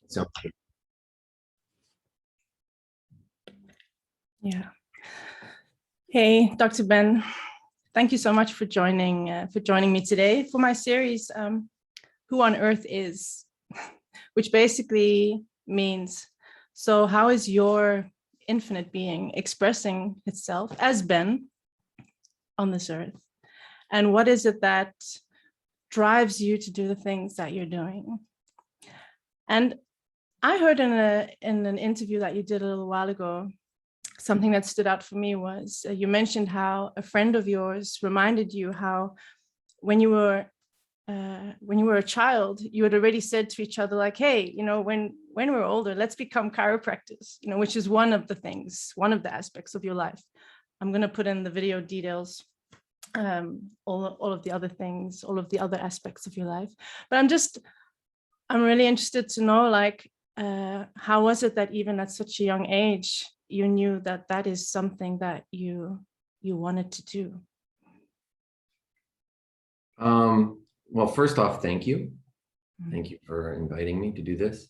So yeah. Hey, Dr. Ben, thank you so much for joining me today for my series, Who on Earth Is, which basically means, so how is your infinite being expressing itself as Ben on this earth? And what is it that drives you to do the things that you're doing? And I heard in an interview that you did a little while ago, something that stood out for me was you mentioned how a friend of yours reminded you how when you were a child, you had already said to each other, like, hey, when we're older, let's become chiropractors, which is one of the aspects of your life. I'm going to put in the video details, all of the other things, all of the other aspects of your life. But I'm really interested to know, like, how was it that even at such a young age, you knew that that is something that you wanted to do? Well, first off, thank you. Thank you for inviting me to do this.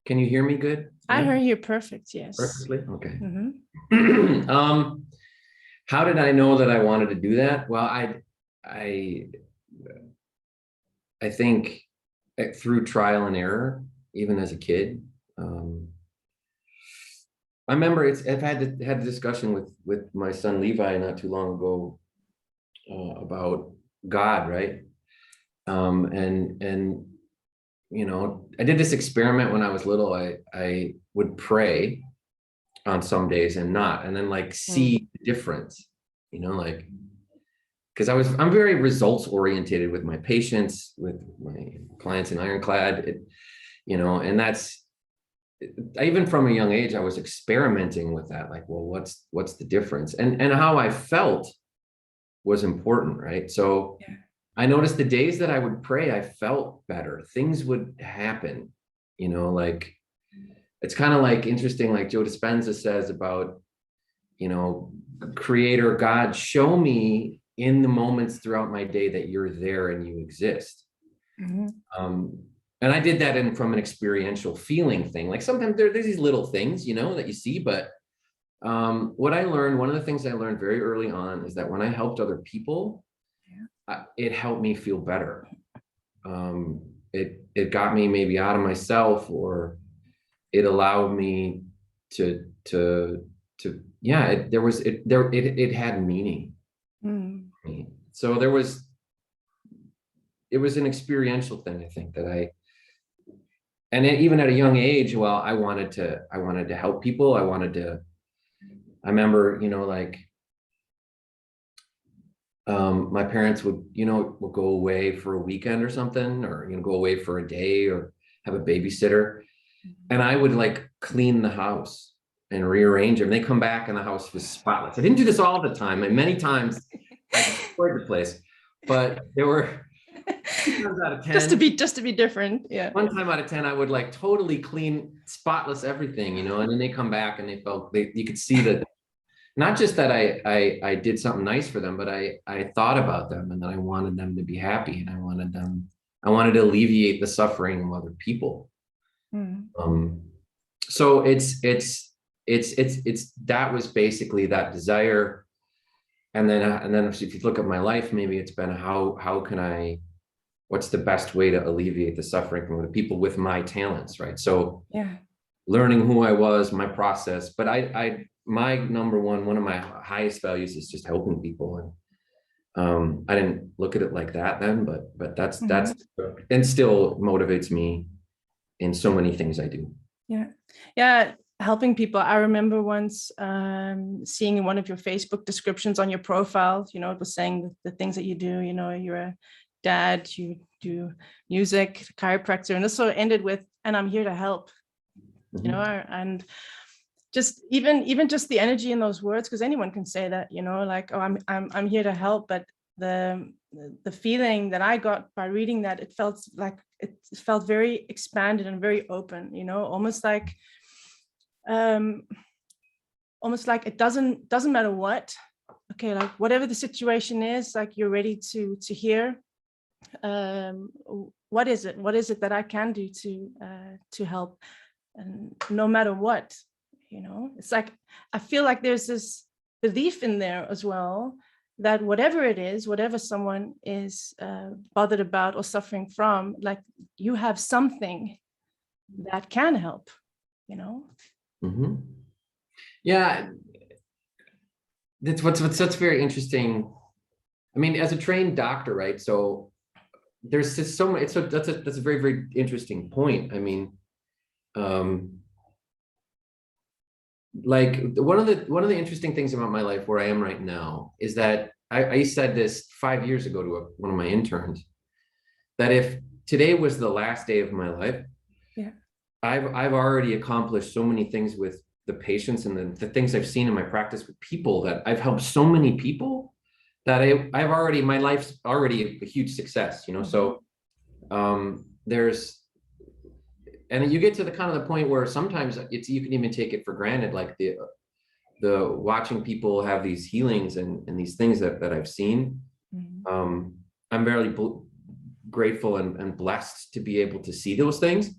Can you hear me good? I heard you perfect, yes. Perfectly? Okay. Mm-hmm. How did I know that I wanted to do that? Well, I think through trial and error, even as a kid. I remember I've had a discussion with my son Levi not too long ago about God, right? And I did this experiment when I was little. I would pray on some days and not, and then like see the difference, like, because I'm very results oriented with my patients, with my clients in Ironclad, and that's, even from a young age, I was experimenting with that, like, well, what's the difference, and how I felt was important, right? So yeah. I noticed the days that I would pray, I felt better. Things would happen, like, it's kind of like interesting, like Joe Dispenza says about, Creator God, show me in the moments throughout my day that you're there and you exist. Mm-hmm. And I did that from an experiential feeling thing. Like sometimes there's these little things, that you see, but what I learned, one of the things I learned very early on is that when I helped other people, it helped me feel better. It got me maybe out of myself, or it allowed me to it had meaning. So it was an experiential thing, I think, and even at a young age, well, I wanted to help people. I remember, like, my parents would go away for a weekend or something, or, go away for a day or have a babysitter. And I would like clean the house and rearrange them. They come back and the house was spotless. I didn't do this all the time. And many times I destroyed the place, but there were 2 times out of 10. Just to be different. Yeah. 1 time out of 10, I would like totally clean, spotless everything, and then they come back and you could see that, not just that I did something nice for them, but I thought about them, and that I wanted them to be happy, and I wanted to alleviate the suffering of other people. So it's that was basically that desire. And then if you look at my life, maybe it's been what's the best way to alleviate the suffering from other people with my talents, right? So yeah, learning who I was, my process, but my number one of my highest values is just helping people. And I didn't look at it like that then, but that's and still motivates me in so many things I do. Yeah, helping people. I remember once seeing in one of your Facebook descriptions on your profile, it was saying the things that you do, you're a dad, you do music, chiropractor, and this sort of ended with, and I'm here to help. And just even just the energy in those words, because anyone can say that, like, oh, I'm here to help, but the feeling that I got by reading that, it felt very expanded and very open, almost like it doesn't matter what, okay, like whatever the situation is, like you're ready to hear what is it? What is it that I can do to help? And no matter what, it's like, I feel like there's this belief in there as well, that whatever it is, whatever someone is bothered about or suffering from, like, you have something that can help, Mm-hmm. Yeah, that's very interesting. I mean, as a trained doctor, right? So there's just so much. So that's a very, very interesting point. I mean, like one of the interesting things about my life where I am right now is that I said this 5 years ago to one of my interns, that if today was the last day of my life, yeah, I've already accomplished so many things with the patients and the things I've seen in my practice with people, that I've helped so many people that I've already, my life's already a huge success, So there's, and you get to the kind of the point where sometimes you can even take it for granted, like the watching people have these healings and these things that I've seen. Mm-hmm. I'm very grateful and blessed to be able to see those things.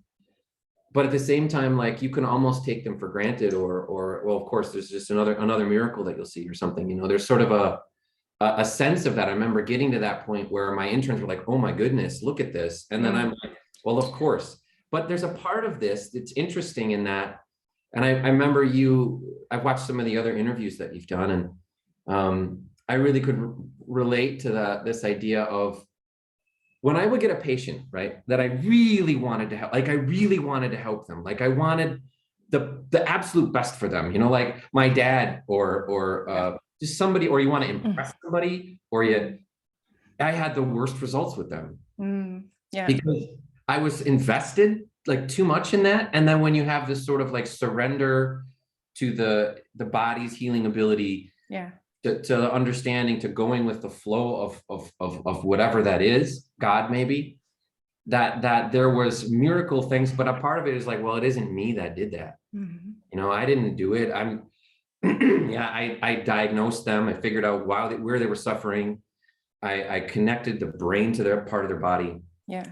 But at the same time, like, you can almost take them for granted, or well, of course, there's just another miracle that you'll see or something. There's sort of a sense of that. I remember getting to that point where my interns were like, "Oh my goodness, look at this," and then I'm like, "Well, of course." But there's a part of this that's interesting in that, and I remember I've watched some of the other interviews that you've done, and I really could relate to this idea of, when I would get a patient, right, that I really wanted to help, like I really wanted to help them, like I wanted the absolute best for them, like my dad or just somebody, or you want to impress somebody, or I had the worst results with them. Yeah. Because I was invested like too much in that. And then when you have this sort of like surrender to the body's healing ability, yeah, to the understanding, to going with the flow of whatever that is, God, maybe, that there was miracle things, but a part of it is like, well, it isn't me that did that. Mm-hmm. I didn't do it. I diagnosed them. I figured out where they were suffering. I connected the brain to their part of their body. Yeah.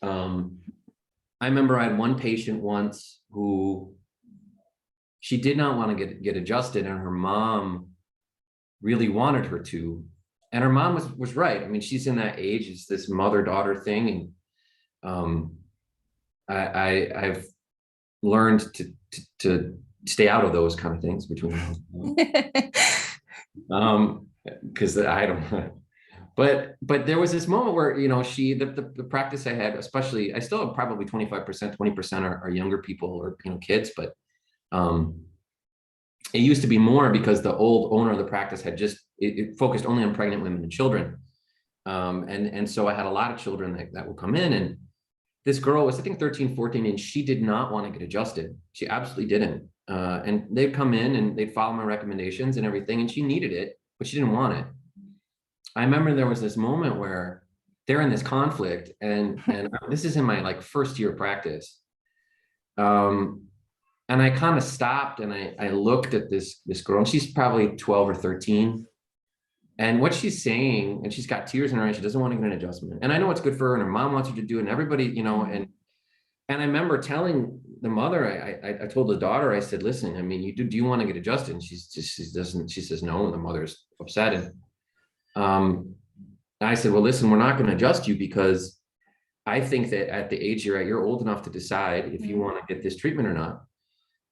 I remember I had one patient once who, she did not want to get adjusted, and her mom really wanted her to, and her mom was right. I mean, she's in that age, it's this mother-daughter thing, and I've learned to stay out of those kind of things between because I don't. But there was this moment where, the practice I had, especially, I still have probably 25%, 20% are younger people, or kids, but it used to be more, because the old owner of the practice had it focused only on pregnant women and children. And so I had a lot of children that would come in, and this girl was, I think, 13, 14, and she did not want to get adjusted. She absolutely didn't. And they'd come in and they'd follow my recommendations and everything, and she needed it, but she didn't want it. I remember there was this moment where they're in this conflict, and this is in my like first year of practice. And I kind of stopped and I looked at this girl, and she's probably 12 or 13. And what she's saying, and she's got tears in her eyes, she doesn't want to get an adjustment. And I know it's good for her, and her mom wants her to do it, and everybody, and I remember telling the mother, I told the daughter, I said, listen, I mean, do you want to get adjusted? And she says no, and the mother's upset. And I said, well, listen, we're not going to adjust you, because I think that at the age you're at, you're old enough to decide if you want to get this treatment or not.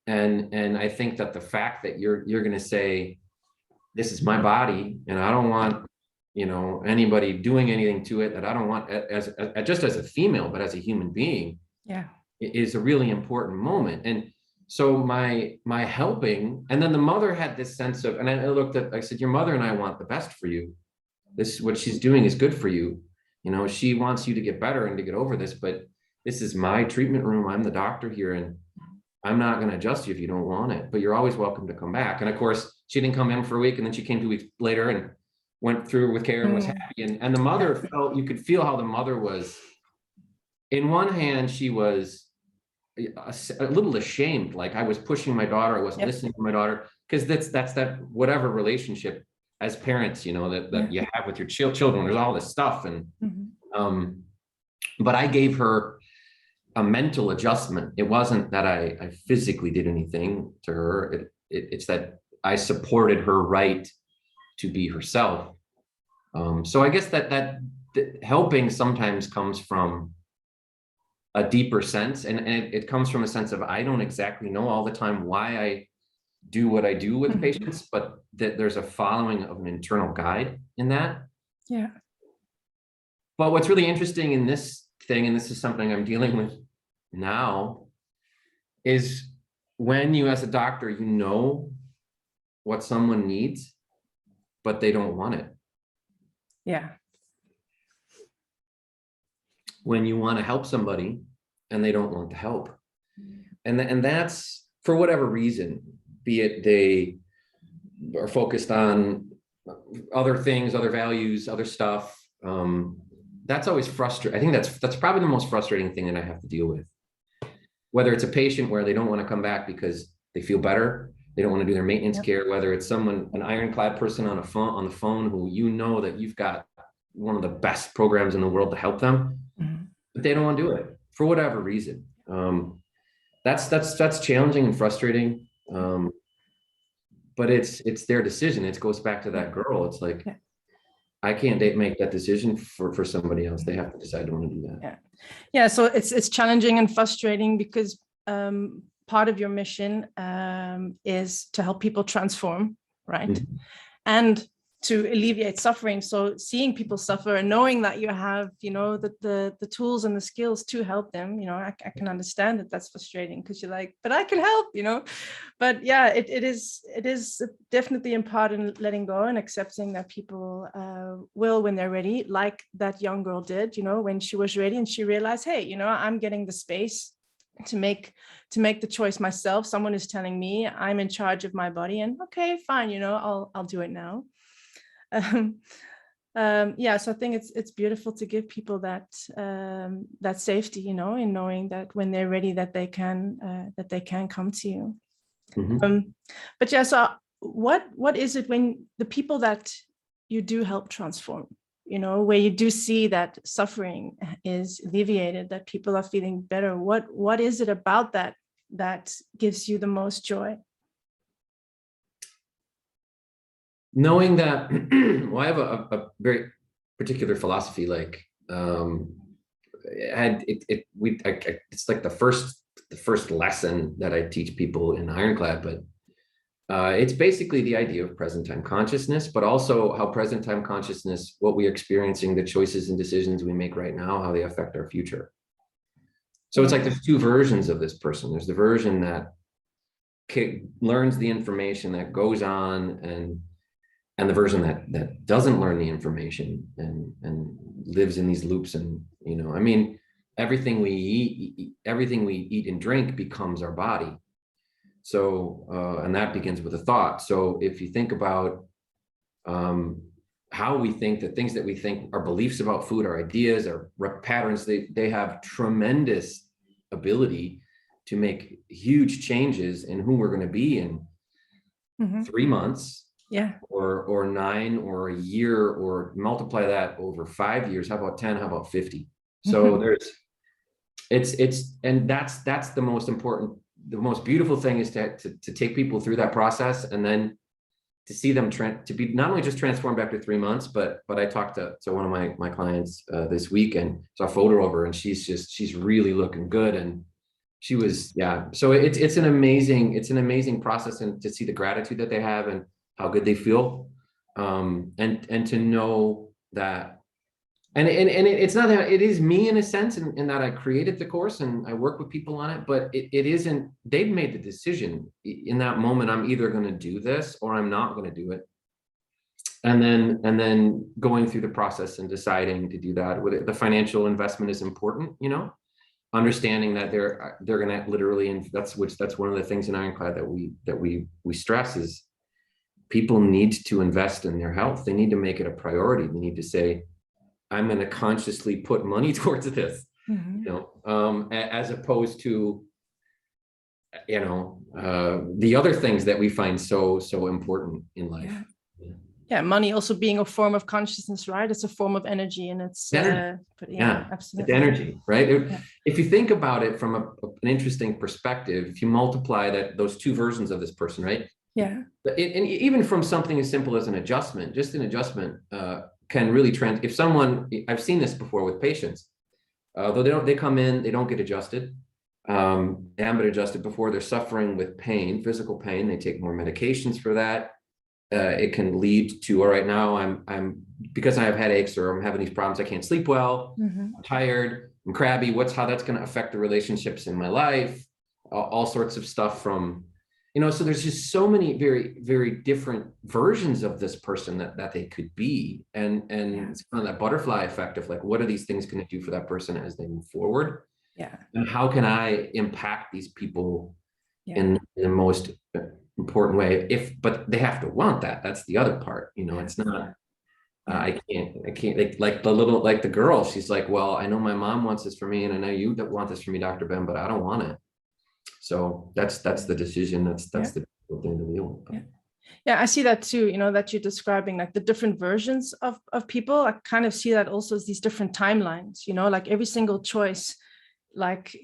And I think that the fact that you're going to say, this is my body, and I don't want, anybody doing anything to it, that I don't want as just as a female, but as a human being, is a really important moment. And so my helping, and then the mother had this sense of, and I said, your mother and I want the best for you. This is what she's doing is good for you. She wants you to get better and to get over this, but this is my treatment room. I'm the doctor here, and I'm not going to adjust you if you don't want it, but you're always welcome to come back. And of course, she didn't come in for a week, and then she came 2 weeks later and went through with care and was happy. And the mother felt, you could feel how the mother was, in one hand, she was a little ashamed. Like, I was pushing my daughter. I wasn't listening to my daughter, because that's that whatever relationship as parents, that you have with your children. There's all this stuff. And But I gave her a mental adjustment. It wasn't that I physically did anything to her. It's that I supported her right to be herself. So I guess that helping sometimes comes from a deeper sense, and it comes from a sense of I don't exactly know all the time why I do what I do with patients, but that there's a following of an internal guide in that. Yeah. But what's really interesting in this thing, and this is something I'm dealing with now, is when you as a doctor, you know what someone needs, but they don't want it. Yeah. When you want to help somebody and they don't want the help. And that's for whatever reason, be it they are focused on other things, other values, other stuff. That's always frustrating. I think that's probably the most frustrating thing that I have to deal with. Whether it's a patient where they don't want to come back because they feel better, they don't want to do their maintenance care, whether it's someone, an ironclad person on the phone who you know that you've got one of the best programs in the world to help them, but they don't want to do it for whatever reason. That's challenging and frustrating. But it's their decision. It goes back to that girl. It's like, I can't make that decision for somebody else. They have to decide to want to do that. Yeah. So it's challenging and frustrating because part of your mission is to help people transform, right? And to alleviate suffering. So seeing people suffer and knowing that you have, the tools and the skills to help them, I can understand that that's frustrating because you're like, but I can help, But yeah, it is definitely in part in letting go and accepting that people will when they're ready, like that young girl did, when she was ready and she realized, hey, I'm getting the space to make the choice myself. Someone is telling me I'm in charge of my body, and okay, fine, I'll do it now. So I think it's beautiful to give people that safety, in knowing that when they're ready, that they can come to you. But yeah, so what is it when the people that you do help transform, where you do see that suffering is alleviated, that people are feeling better? What is it about that gives you the most joy? Knowing that, well, I have a very particular philosophy. Like, it's like the first lesson that I teach people in Ironclad, but it's basically the idea of present time consciousness, but also how present time consciousness, what we're experiencing, the choices and decisions we make right now, how they affect our future. So it's like there's two versions of this person. There's the version that learns the information, that goes on, and the version that doesn't learn the information and lives in these loops. And everything we eat and drink becomes our body. So and that begins with a thought. So if you think about how we think, the things that we think, our beliefs about food, our ideas, our patterns, they have tremendous ability to make huge changes in who we're going to be in 3 months. Or 9 or a year, or multiply that over 5 years. How about 10? How about 50? So and that's the most important, the most beautiful thing is to take people through that process, and then to see them to be not only just transformed after 3 months, but I talked to one of my clients this week and saw a photo of her, and she's really looking good. And she was, so it's an amazing process, and to see the gratitude that they have and how good they feel, and to know that, and it's not that it is me in a sense, in that I created the course and I work with people on it, but it isn't. They've made the decision in that moment. I'm either going to do this or I'm not going to do it, and then going through the process and deciding to do that. The financial investment is important, understanding that they're going to literally, and that's one of the things in Ironclad that we stress is, people need to invest in their health. They need to make it a priority. They need to say, I'm going to consciously put money towards this, as opposed to, the other things that we find so important in life. Yeah, money also being a form of consciousness, right? It's a form of energy, and it's but yeah, absolutely. it's energy, right? If you think about it from an interesting perspective, if you multiply those two versions of this person, right? Yeah. And even from something as simple as an adjustment, just an adjustment can really if someone, I've seen this before with patients, though they come in, they don't get adjusted. They haven't been adjusted before. They're suffering with pain, physical pain. They take more medications for that. It can lead to, all right, now I'm because I have headaches or I'm having these problems, I can't sleep well, I'm tired, I'm crabby. How that's going to affect the relationships in my life, all sorts of stuff from, so there's just so many very, very different versions of this person that they could be. And it's kind of that butterfly effect of like, what are these things going to do for that person as they move forward? Yeah. And how can I impact these people in the most important way? But they have to want that. That's the other part. It's not, I can't like the girl, she's like, well, I know my mom wants this for me, and I know you want this for me, Dr. Ben, but I don't want it. So that's the decision. That's the thing to deal with. Yeah, I see that too, that you're describing like the different versions of people. I kind of see that also as these different timelines, like every single choice, like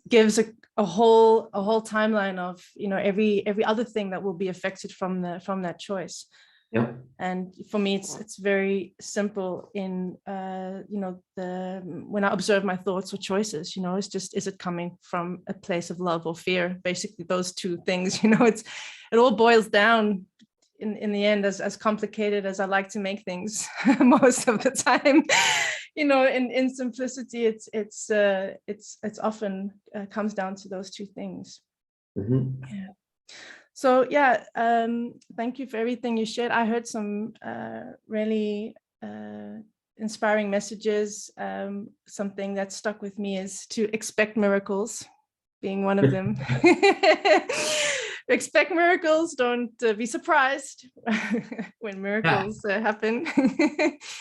gives a whole timeline of, every other thing that will be affected from that choice. Yeah. And for me, it's very simple in, when I observe my thoughts or choices, it's just, is it coming from a place of love or fear? Basically those two things, it all boils down in the end, as complicated as I like to make things most of the time, in simplicity, it's often comes down to those two things. Yeah. So thank you for everything you shared. I heard some really inspiring messages. Something that stuck with me is to expect miracles, being one of them. Expect miracles. Don't be surprised when miracles happen.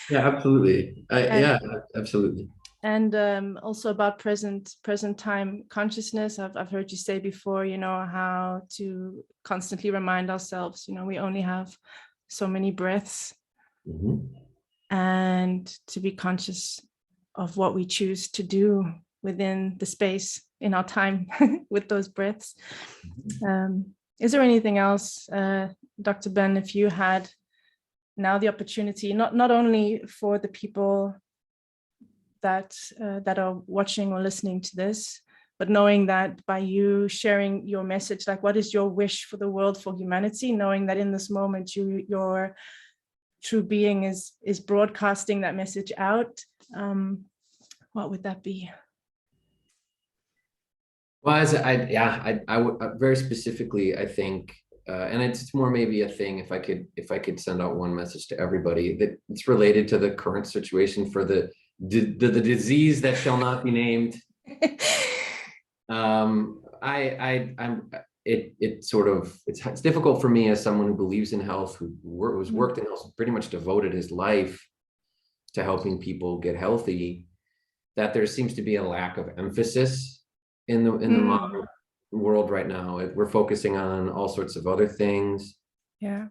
Yeah, absolutely. Absolutely. And also about present time consciousness. I've heard you say before, how to constantly remind ourselves, we only have so many breaths, and to be conscious of what we choose to do within the space in our time with those breaths. Is there anything else, Dr. Ben, if you had now the opportunity, not only for the people that are watching or listening to this, but knowing that by you sharing your message, like what is your wish for the world, for humanity, knowing that in this moment your true being is broadcasting that message out, what would that be? Well, I would very specifically, I think, and it's more maybe a thing, if I could send out one message to everybody, that it's related to the current situation for the disease that shall not be named. It's difficult for me as someone who believes in health, who's worked in health, pretty much devoted his life to helping people get healthy, that there seems to be a lack of emphasis in the modern world right now. We're focusing on all sorts of other things. Yeah.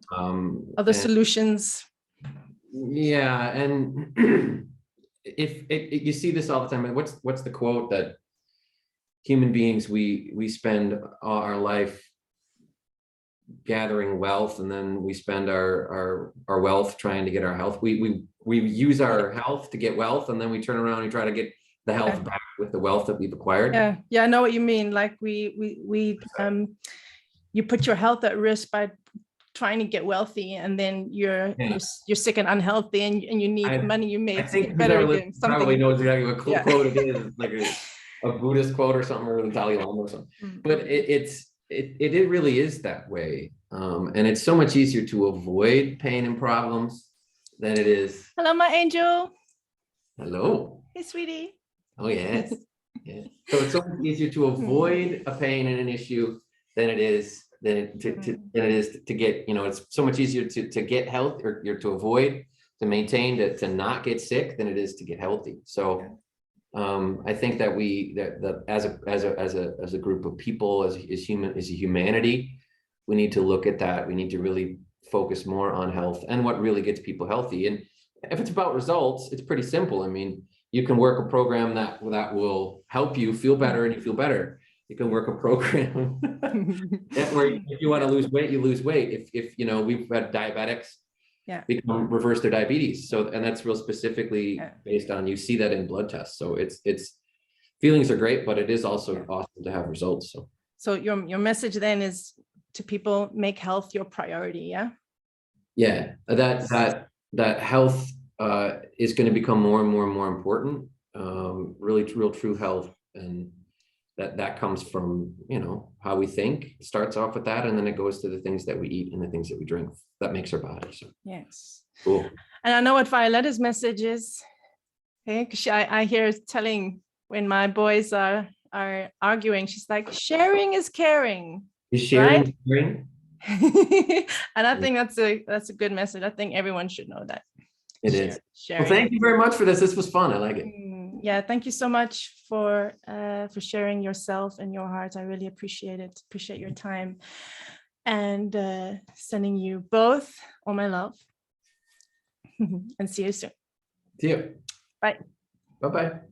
Other solutions. Yeah, and if you see this all the time, what's the quote that human beings, we spend all our life gathering wealth, and then we spend our wealth trying to get our health. We use our health to get wealth, and then we turn around and try to get the health back with the wealth that we've acquired. Yeah, I know what you mean. Like you put your health at risk by trying to get wealthy, and then you're sick and unhealthy, and you need money you made to get better again. Something probably knows exactly what quote it is. It's like a Buddhist quote or something, or the Dalai Lama or something. But it really is that way, and it's so much easier to avoid pain and problems than it is. Hello, my angel. Hello. Hey, sweetie. Oh yes. Yeah. So it's so much easier to avoid a pain and an issue than it is to get, it's so much easier to get health, or to avoid, to maintain, to not get sick, than it is to get healthy. So I think that that as a group of people, as a humanity, we need to look at that. We need to really focus more on health and what really gets people healthy. And if it's about results, it's pretty simple. I mean, you can work a program that will help you feel better and you feel better. You can work a program where if you want to lose weight, you lose weight. If you know, we've had diabetics reverse their diabetes. So, and that's real specifically based on, you see that in blood tests. So it's feelings are great, but it is also awesome to have results. So your message then is to people, make health your priority. Yeah, that health is going to become more and more and more important. Really real true health, and that comes from, you know, how we think. It starts off with that, and then it goes to the things that we eat and the things that we drink that makes our body. So yes, cool. And I know what Violetta's message is. Okay, because I hear telling when my boys are arguing, she's like, sharing is caring. Is sharing right? caring? And I think that's a good message. I think everyone should know that. It is. Well, thank you very much for this. This was fun. I like it. Yeah, thank you so much for sharing yourself and your heart. I really appreciate it. Appreciate your time, and sending you both all my love. And see you soon. See you. Bye. Bye-bye.